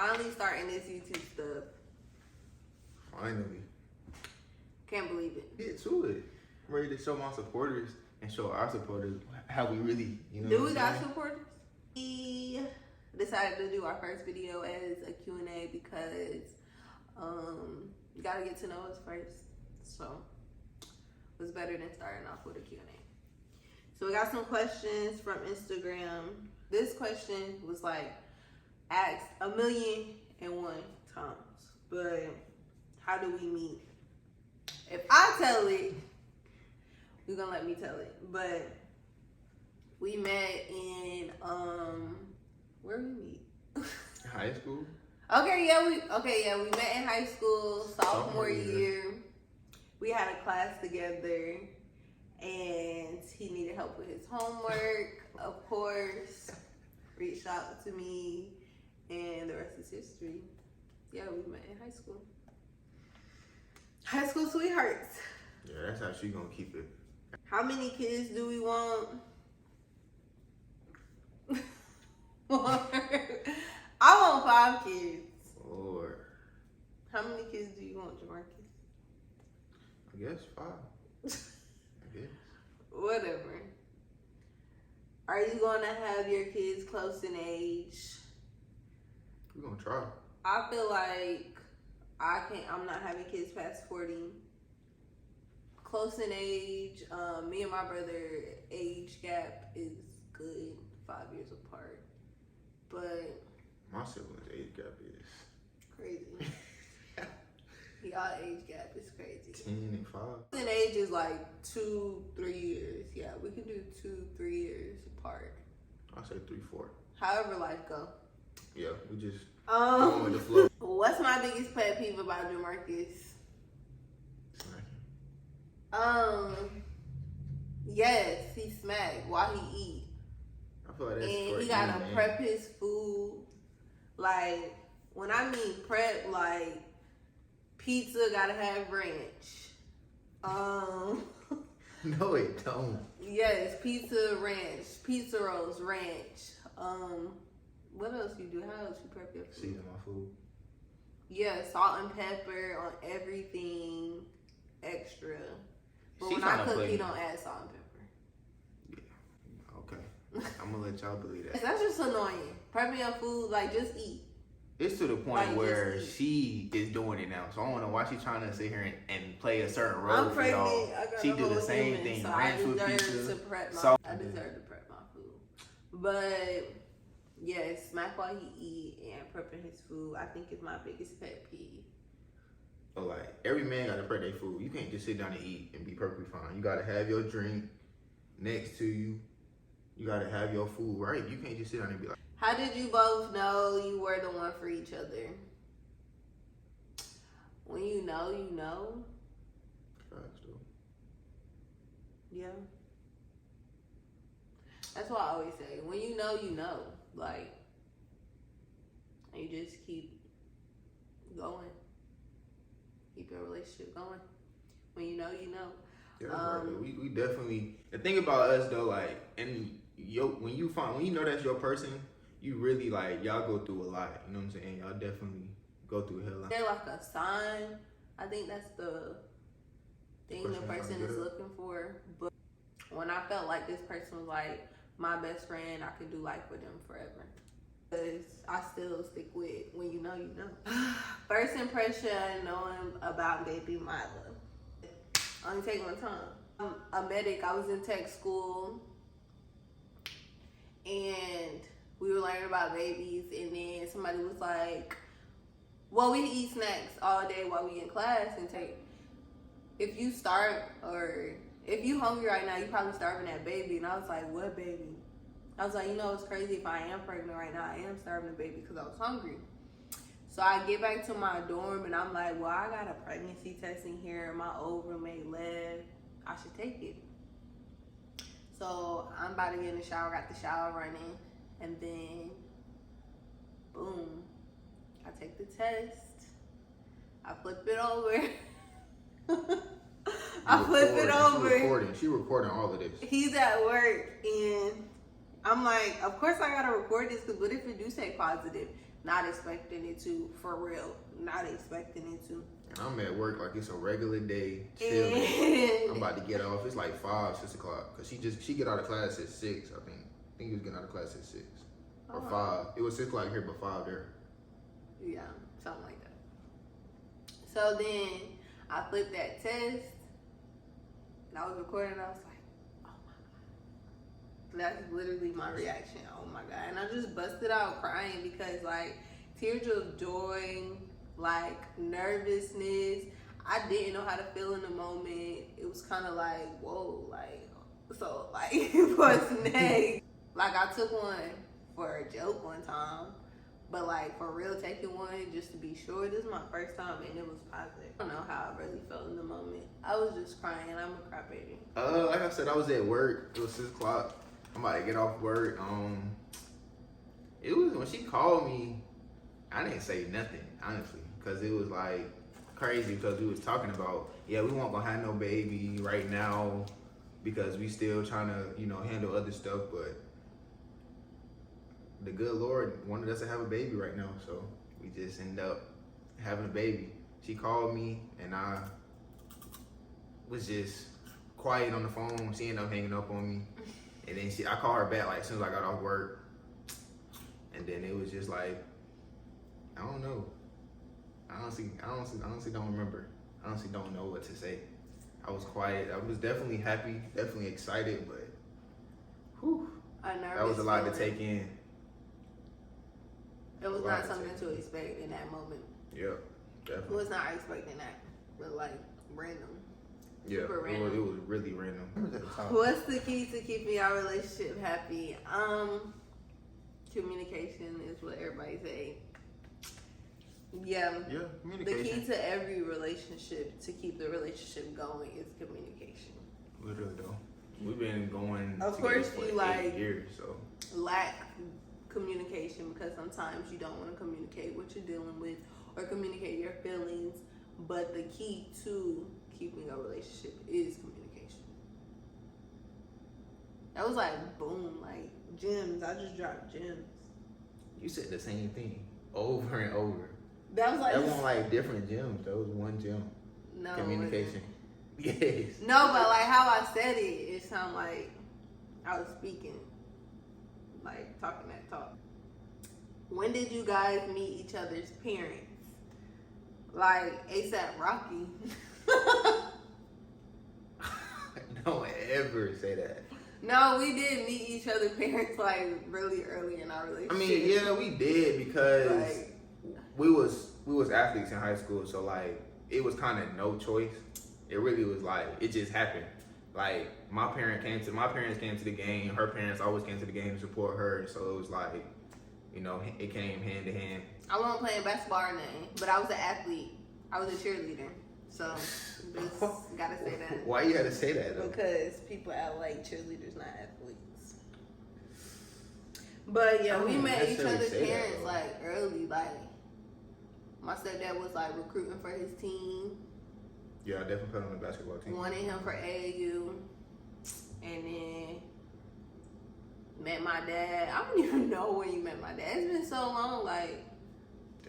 Finally starting this YouTube stuff. Finally. Can't believe it. Get to it. I'm ready to show my supporters and show our supporters how we really, you know. Do we got supporters? We decided to do our first video as a Q&A because you gotta get to know us first. So it was better than starting off with a Q&A. So we got some questions from Instagram. This question was like asked 1,000,001 times. But how do we meet? If I tell it, you're gonna let me tell it. But we met in where we meet? High school? We met in high school, sophomore year. We had a class together and he needed help with his homework, of course. Reached out to me and the rest is history. Yeah, we met in high school. High school sweethearts. Yeah, that's how she gonna keep it. How many kids do we want? I want 5 kids. Lord. How many kids do you want, JAMARKIS? I guess 5. I guess. Whatever. Are you gonna have your kids close in age? We're gonna try. I feel like I'm not having kids past 40. Close in age, me and my brother, age gap is good, 5 years apart. But my siblings' age gap is crazy. Y'all age gap is crazy. 10 and 5. Close in age is like 2-3 years. Yeah, we can do 2-3 years apart. I say 3-4. However life go. Yeah, we just going with the flow. What's my biggest pet peeve about JAMARKIS? Yes, he smacked while he eat. I feel like that's and he gotta prep his food. Like, when I mean prep, like, pizza gotta have ranch. No, it don't. Yes, pizza, ranch. Pizza rolls, ranch. What else you do? How else you prep your food? Season my food. Yeah, salt and pepper on everything extra. But She when I cook, play he don't add salt and pepper. Yeah, okay. I'm gonna let y'all believe that. That's just annoying. Prepping your food, like, just eat. It's to the point Like, where she is doing it now. So I don't know why she's trying to sit here and play a certain role I'm for pregnant. y'all. I got She a do the whole same human, thing. so Ranch I with deserve pizza. to prep my. Salt. I deserve to prep my food. But yes, smack while he eat and prepping his food, I think is my biggest pet peeve. But like, every man gotta prep their food. You can't just sit down and eat and be perfectly fine. You gotta have your drink next to you. You gotta have your food right. You can't just sit down and be like. How did you both know you were the one for each other? When you know, you know. Facts, though. Yeah. That's what I always say. When you know, you know. Like, and you just keep going. Keep your relationship going. When you know, you know. Yeah, that's right, though. We definitely. The thing about us though, like, and when you know that's your person, you really like y'all go through a lot. You know what I'm saying? Y'all definitely go through hell. They're like a sign. I think that's the thing the person is looking for. But when I felt like this person was like my best friend, I could do life with them forever. Because I still stick with when you know, you know. First impression knowing about baby Mila. Only take one time. I'm a medic. I was in tech school and we were learning about babies, and then somebody was like, well, we eat snacks all day while we in class and take, if you starve or if you hungry right now, you probably starving that baby. And I was like, what baby? I was like, you know, it's crazy, if I am pregnant right now, I am starving a baby because I was hungry. So I get back to my dorm and I'm like, well, I got a pregnancy test in here. My old roommate left. I should take it. So I'm about to get in the shower, got the shower running, and then boom, I take the test. I flip it over. I flip it over. She recording all of this. He's at work and I'm like, of course I gotta record this because what if it do say positive? not expecting it to, for real, not expecting it to. And I'm at work like it's a regular day, chilling. I'm about to get off. It's like 5, 6 o'clock. Cause she get out of class at 6, I think. I think he was getting out of class at 6. Or 5. It was 6 o'clock here, but 5 there. Yeah, something like that. So then I flipped that test. And I was recording and I was like, oh my God. That's literally my reaction. Oh my God. And I just busted out crying because like tears of joy, like nervousness. I didn't know how to feel in the moment. It was kind of like, whoa, like, so like what's next? Like I took one for a joke one time, but like for real taking one just to be sure. This is my first time and it was positive. I don't know how I really felt in the moment. I was just crying. I'm a crybaby. Like I said, I was at work. It was 6 o'clock. I'm about to get off work. It was when she called me, I didn't say nothing, honestly, because it was like crazy because we was talking about, yeah, we won't gonna have no baby right now because we still trying to, you know, handle other stuff, but the good Lord wanted us to have a baby right now, so we just end up having a baby. She called me and I was just quiet on the phone. She ended up hanging up on me, and then I called her back like as soon as I got off work, and then it was just like, I don't know. I honestly don't remember. I honestly don't know what to say. I was quiet. I was definitely happy, definitely excited, but whew, that was a lot to take in. It was not something to expect in that moment. Yeah, definitely. It was not expecting that, but like random. Yeah, Super random. It was really random. What's the key to keeping our relationship happy? Communication is what everybody say. Yeah, communication. The key to every relationship to keep the relationship going is communication. Literally though, we've been going. Of course, for you 8 like years, so lack communication because sometimes you don't want to communicate what you're dealing with or communicate your feelings. But the key to keeping a relationship is communication. That was like boom, like gems. I just dropped gems. You said the same thing over and over. That was like that wasn't like different gems. That was one gem. No communication. Yes. No, but like how I said it, it sounded like I was speaking, like talking that talk. When did you guys meet each other's parents? Like ASAP Rocky. Don't ever say that. No, we did meet each other's parents like really early in our relationship. I mean, yeah, we did because like, we was athletes in high school, so like it was kind of no choice. It really was like it just happened. Like my parents came to the game. Her parents always came to the game to support her, so it was like, you know, it came hand to hand. I wasn't playing basketball or nothing, but I was an athlete. I was a cheerleader. So just gotta say that. Why you had to say that though? Because people act like cheerleaders not athletes. But yeah, we met each other's parents like early. Like my stepdad was like recruiting for his team. Yeah, I definitely played on the basketball team. Wanted him for AAU, and then met my dad. I don't even know when you met my dad. It's been so long. Like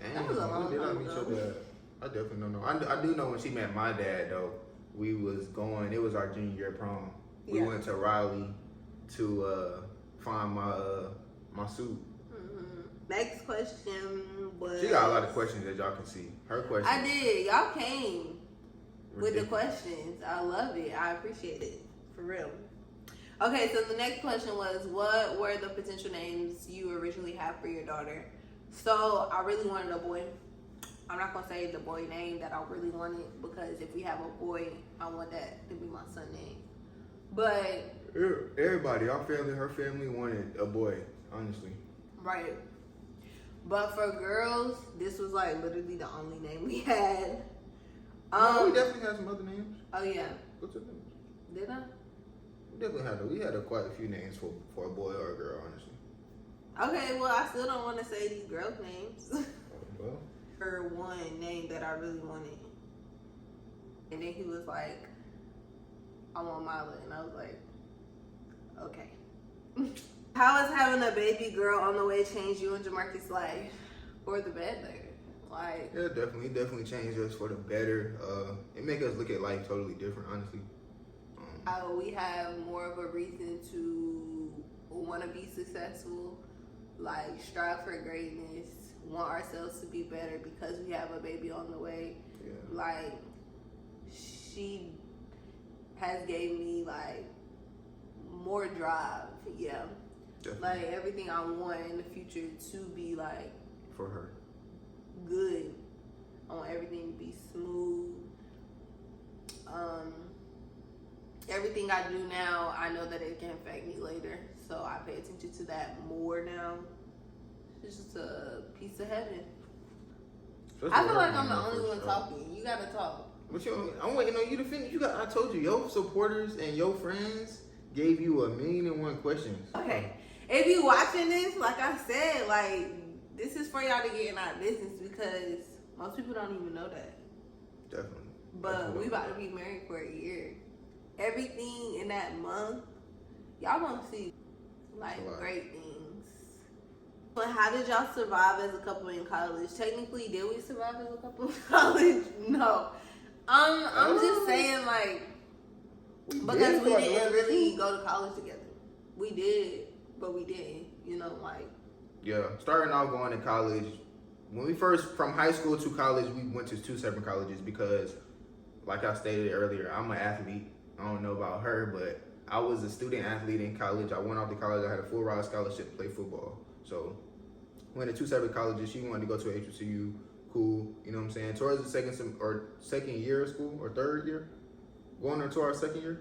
that was a long time ago. I definitely don't know. I do know when she met my dad though. We was going. It was our junior year prom. We went to Raleigh to find my suit. Mm-hmm. Next question was. She got a lot of questions that y'all can see. Her question. I did. Y'all came with the questions. I love it. I appreciate it for real. Okay, so the next question was, what were the potential names you originally had for your daughter? So I really wanted a boy. I'm not gonna say the boy name that I really wanted because if we have a boy, I want that to be my son name. But everybody, our family, her family wanted a boy, honestly. Right. But for girls, this was like literally the only name we had. We definitely had some other names. Oh yeah. What's your names? Did I? We had quite a few names for a boy or a girl, honestly. Okay, well I still don't want to say these girls' names. Well. For one name that I really wanted. And then he was like, I want Mila. And I was like, okay. How has having a baby girl on the way changed you and JAMARKIS' life? for the better. Like, yeah, definitely changed us for the better. It make us look at life totally different, honestly. we have more of a reason to want to be successful, like strive for greatness, want ourselves to be better because we have a baby on the way. Yeah. Like, she has gave me like more drive. Yeah. Definitely. Like everything I want in the future to be like For her. good. I want everything to be smooth. Everything I do now, I know that it can affect me later, so I pay attention to that more now. It's just a piece of heaven. I feel like I'm the only one talking. You gotta talk. But I'm waiting on you to finish. I told you, your supporters and your friends gave you 1,000,001 questions. Okay. If you watching this, like I said, like, this is for y'all to get in our business because most people don't even know that. Definitely. But we about to be married for a year. Everything in that month, y'all gonna see like great things. But how did y'all survive as a couple in college? Technically, did we survive as a couple in college? No. I'm just saying, like, because we didn't really go to college together. We did, but we didn't. You know, like. Yeah, starting out going to college. When we first, from high school to college, we went to 2 separate colleges because, like I stated earlier, I'm an athlete. I don't know about her, but I was a student athlete in college. I went off to college. I had a full ride scholarship to play football. So, went to 2 separate colleges. She wanted to go to HBCU. Cool, you know what I'm saying? Towards the second year of school or third year, going into our second year.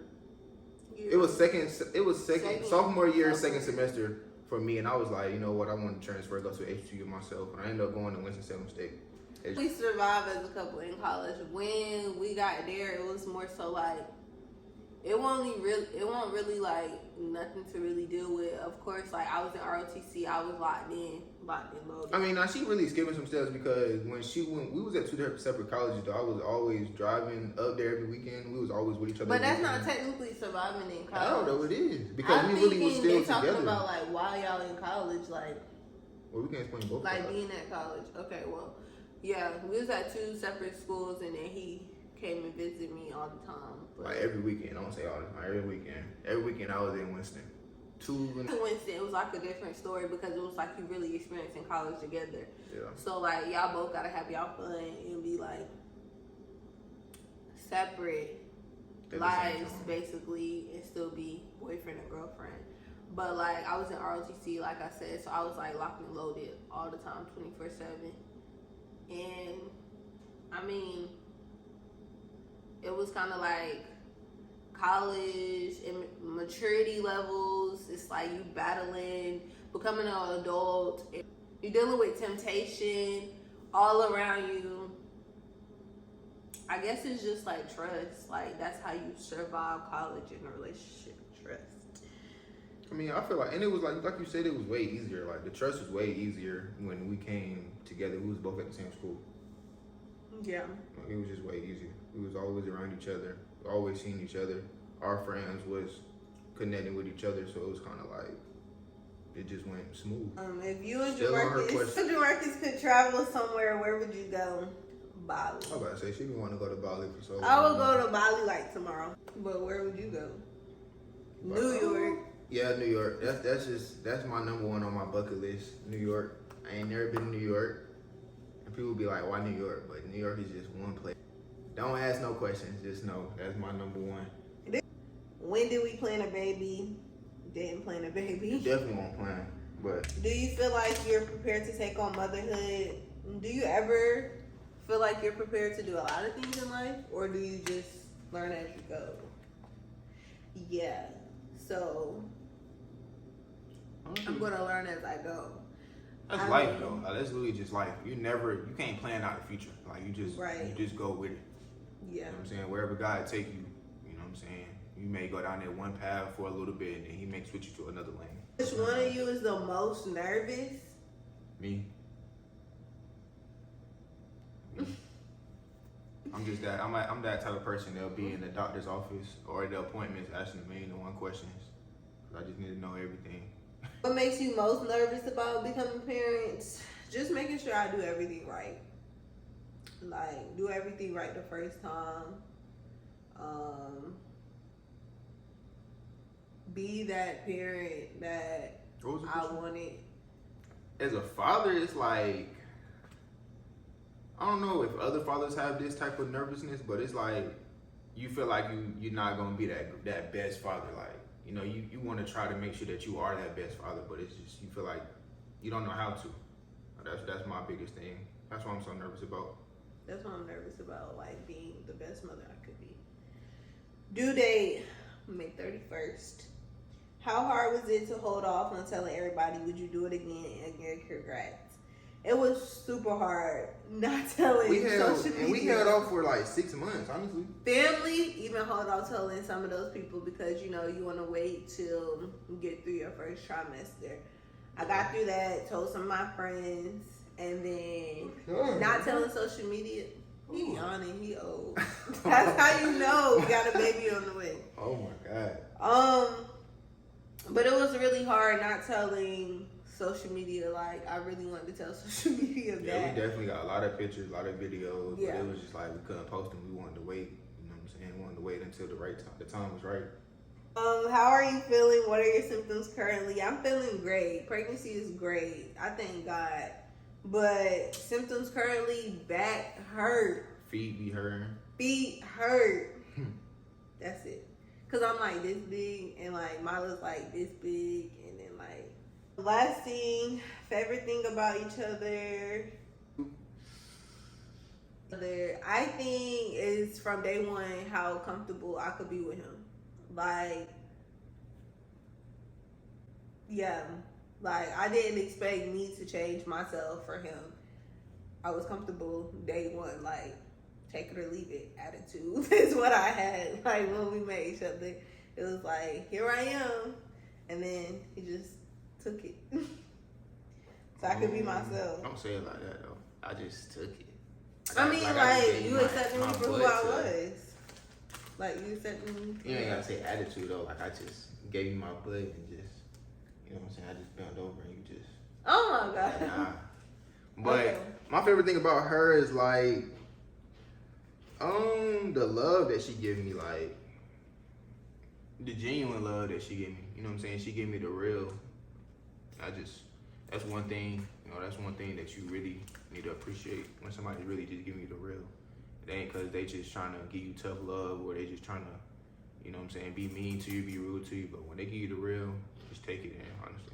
It was second sophomore year, second semester for me, and I was like, you know what? I want to transfer, go to HBCU myself, and I ended up going to Winston-Salem State. We survived as a couple in college. When we got there, it was more so like it won't really like nothing to really deal with. Of course, like I was in ROTC, I was locked in loaded. I mean, now she really skipping some steps because when we was at 2 separate colleges, though, I was always driving up there every weekend. We was always with each other. But that's not technically surviving in college. I don't know, it is because we really was still together. Talking about like while y'all in college, like. Well, we can explain both. Like being at college. Okay, well, yeah, we was at 2 separate schools, and then he came and visited me all the time. But like every weekend, I don't say all the time. Every weekend I was in Winston. Winston, it was like a different story because it was like you really experiencing college together. Yeah. So like y'all both gotta have y'all fun and be like separate lives basically, and still be boyfriend and girlfriend. But like I was in ROTC, like I said, so I was like locked and loaded all the time, 24/7. And I mean, it was kind of like college and maturity levels. It's like you battling, becoming an adult. You're dealing with temptation all around you. I guess it's just like trust. Like that's how you survive college in a relationship. Trust. I mean, I feel like, and it was like you said, it was way easier. Like the trust was way easier when we came together. We was both at the same school. Yeah. It was just way easier. We was always around each other, always seeing each other. Our friends was connecting with each other, so it was kind of like it just went smooth. If you and Jamarkis could travel somewhere, where would you go? Bali. I was about to say she didn't want to go to Bali for so long. I would go to Bali like tomorrow. But where would you go? New York. Yeah, New York. That's my number one on my bucket list. New York. I ain't never been to New York. And people be like, why New York? But New York is just one place. Don't ask no questions. Just know that's my number one. When did we plan a baby? Didn't plan a baby. Definitely won't plan. But do you feel like you're prepared to take on motherhood? Do you ever feel like you're prepared to do a lot of things in life? Or do you just learn as you go? Yeah. So I'm gonna learn as I go. That's life though. That's really just life. You can't plan out the future. Like you just go with it. Yeah. You know what I'm saying? Wherever God take you, you know what I'm saying? You may go down that one path for a little bit and then he may switch you to another lane. Which one of you is the most nervous? Me. I'm just that. I'm that type of person that'll be in the doctor's office or the appointments asking 1,000,001 questions. I just need to know everything. What makes you most nervous about becoming parents? just making sure I do everything right. Like, do everything right the first time. Be that parent that I wanted. As a father, it's like, I don't know if other fathers have this type of nervousness, but it's like you feel like you're not gonna be that best father. Like, you know, you want to try to make sure that you are that best father, but it's just you feel like you don't know how to. That's my biggest thing. That's what I'm so nervous about. That's what I'm nervous about, like being the best mother I could be. Due date, May 31st. How hard was it to hold off on telling everybody, would you do it again, and again, congrats? It was super hard not telling social media. And we held off for like 6 months, honestly. Family even hold off telling some of those people because, you know, you want to wait till you get through your first trimester. I got through that, told some of my friends, and then not telling social media. He yawning, he old. That's how you know we got a baby on the way. Oh my God. But it was really hard not telling social media. Like, I really wanted to tell social media that. Yeah, we definitely got a lot of pictures, a lot of videos, yeah. But it was just like we couldn't post them. We wanted to wait, you know what I'm saying? We wanted to wait until the time was right. How are you feeling? What are your symptoms currently? I'm feeling great. Pregnancy is great. I thank God. But symptoms currently, back hurt. Feet be hurting. Feet hurt. That's it. Cause I'm like this big and like Mila's like this big, and then like last thing, favorite thing about each other. I think is from day one how comfortable I could be with him. Like, yeah, like I didn't expect me to change myself for him. I was comfortable day one, like take it or leave it attitude is what I had. Like when we met each other, it was like, here I am, and then he just took it. So I could be myself. Don't say it like that though. I just took it. I mean, like you accepted me for who I was. Like you accepted me. You ain't gotta say attitude though. Like I just gave you my butt and just, you know what I'm saying? I just bent over and you just. Oh my God. Nah. But okay. My favorite thing about her is like, the love that she give me, like the genuine love that she give me. You know what I'm saying? She give me the real. That's one thing. You know, that's one thing that you really need to appreciate when somebody really just give you the real. It ain't because they just trying to give you tough love or they just trying to, you know what I'm saying, be mean to you, be rude to you. But when they give you the real, just take it in, honestly.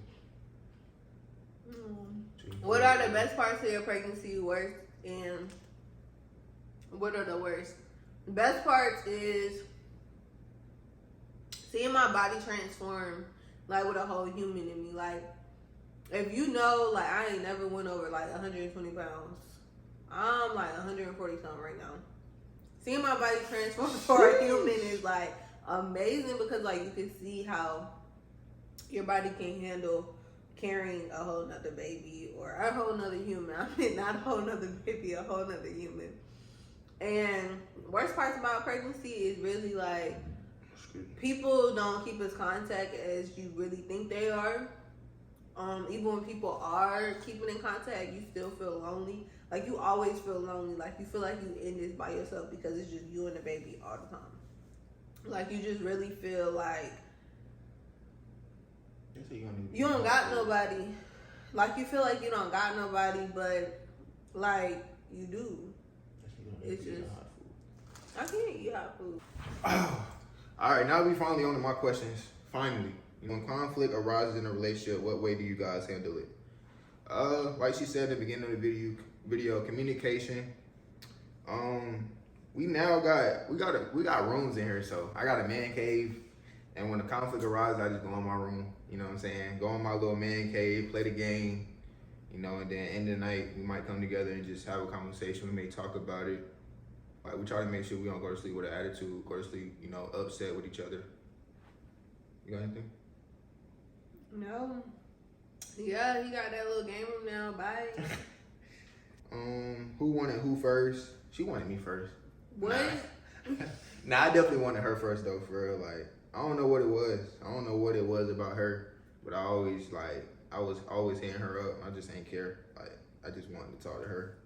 What are the best parts of your pregnancy, worst, and what are the worst? The best parts is seeing my body transform, like with a whole human in me. Like, if you know, like I ain't never went over like 120 pounds. I'm like 140 something right now. Seeing my body transform for a human is like amazing because like you can see how your body can handle carrying a whole nother baby or a whole nother human. I mean, not a whole nother baby, a whole nother human. And worst parts about pregnancy is really like people don't keep as contact as you really think they are. Even when people are keeping in contact, you still feel lonely. Like you always feel lonely. Like you feel like you in this by yourself because it's just you and the baby all the time. Like you just really feel like you don't got nobody. Like you feel like you don't got nobody, but like you do. It's just I can't eat hot food. All right, now we finally on to my questions. Finally, when conflict arises in a relationship, what way do you guys handle it? Like she said at the beginning of the video, communication. We got rooms in here, so I got a man cave, and when the conflict arises, I just go in my room. You know what I'm saying? Go in my little man cave, play the game, you know, and then end of the night we might come together and just have a conversation. We may talk about it. Like we try to make sure we don't go to sleep with an attitude, go to sleep, you know, upset with each other. You got anything? No. Yeah, he got that little game room now. Bye. Who wanted who first? She wanted me first. What? Nah, I definitely wanted her first though, for real. Like, I don't know what it was. I don't know what it was about her, but I was always hitting her up. I just ain't care. Like, I just wanted to talk to her.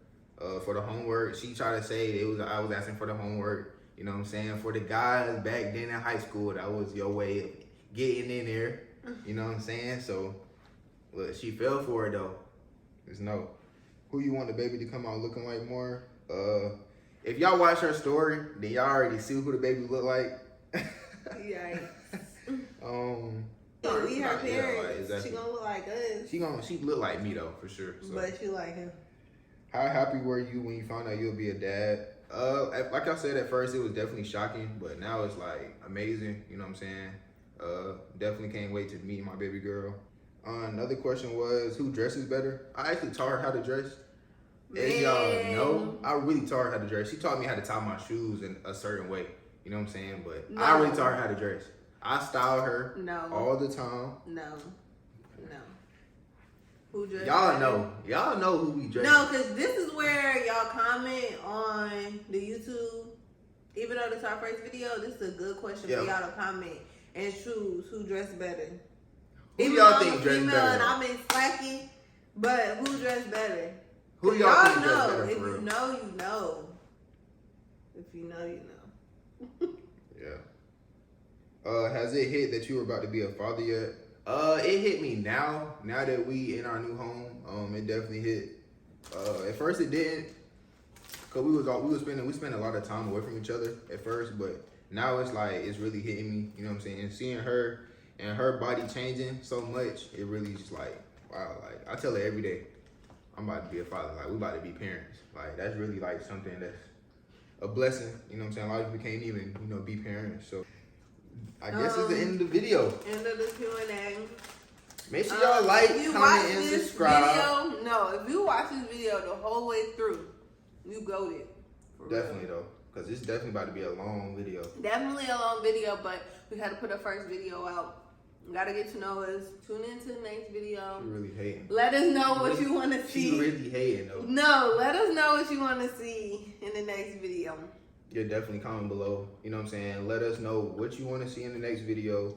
For the homework, she tried to say I was asking for the homework. You know what I'm saying? For the guys back then in high school, that was your way of getting in there. You know what I'm saying? So, look, she fell for it though. Just know who you want the baby to come out looking like more. If y'all watch her story, then y'all already see who the baby look like. Yikes. We her parents. Yeah, like, exactly. She gonna look like us. She look like me though, for sure. So. But she like him. How happy were you when you found out you'll be a dad? Like I said, at first it was definitely shocking, but now it's like amazing. You know what I'm saying? Definitely can't wait to meet my baby girl. Another question was, who dresses better? I actually taught her how to dress. As y'all know, I really taught her how to dress. She taught me how to tie my shoes in a certain way. You know what I'm saying? But no. I really taught her how to dress. I style her all the time. No. Who dress Y'all better? know. Y'all know who we dress. No, because this is where y'all comment on the YouTube. Even though this is our first video, this is a good question for y'all to comment and choose who dressed better. Who Even y'all though think I'm dressed female better? and I'm in slacking, but who dressed better? Who y'all think dressed better? If For real? you know, you know. If you know, you know. Yeah. Has it hit that you were about to be a father yet? It hit me now that we in our new home. It definitely hit. At first it didn't, cause we spent a lot of time away from each other at first, but now it's like it's really hitting me. You know what I'm saying? And seeing her and her body changing so much, it really just like wow. Like I tell her every day, I'm about to be a father. Like we about to be parents. Like that's really like something that's a blessing. You know what I'm saying? A lot of people can't even be parents. So. I guess it's the end of the video. End of the Q&A. Make sure y'all like, comment, and subscribe. If you watch this video the whole way through, you goated. Definitely though, because it's definitely about to be a long video. Definitely a long video, but we had to put a first video out. You gotta get to know us. Tune into the next video. She really hating. Let us know what you want to see. She really hating though. No, let us know what you want to see in the next video. Yeah, definitely comment below. You know what I'm saying? Let us know what you want to see in the next video.